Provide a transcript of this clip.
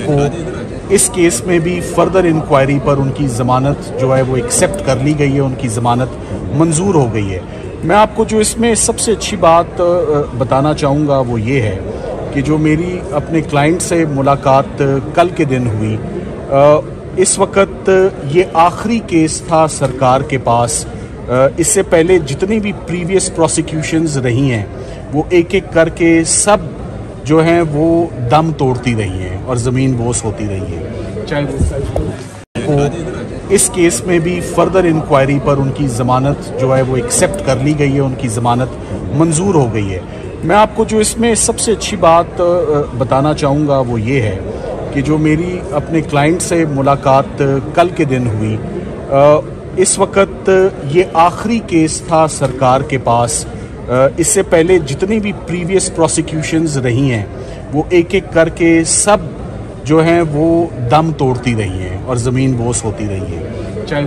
को इस केस में भी फर्दर इंक्वायरी पर उनकी ज़मानत जो है वो एक्सेप्ट कर ली गई है, उनकी ज़मानत मंजूर हो गई है। मैं आपको जो इसमें सबसे अच्छी बात बताना चाहूँगा वो ये है कि जो मेरी अपने क्लाइंट से मुलाकात कल के दिन हुई, इस वक्त ये आखिरी केस था सरकार के पास। इससे पहले जितनी भी प्रीवियस प्रोसिक्यूशंस रही हैं वो एक एक करके सब जो हैं वो दम तोड़ती रही हैं और ज़मीन बोस होती रही है। चाहे वो इस केस में भी फर्दर इंक्वायरी पर उनकी ज़मानत जो है वो एक्सेप्ट कर ली गई है, उनकी ज़मानत मंजूर हो गई है। मैं आपको जो इसमें सबसे अच्छी बात बताना चाहूँगा वो ये है कि जो मेरी अपने क्लाइंट से मुलाकात कल के दिन हुई, इस वक्त ये आखिरी केस था सरकार के पास। इससे पहले जितनी भी प्रीवियस प्रोसिक्यूशंस रही हैं वो एक एक करके सब जो हैं वो दम तोड़ती रही हैं और ज़मीन बोस होती रही है। चाहे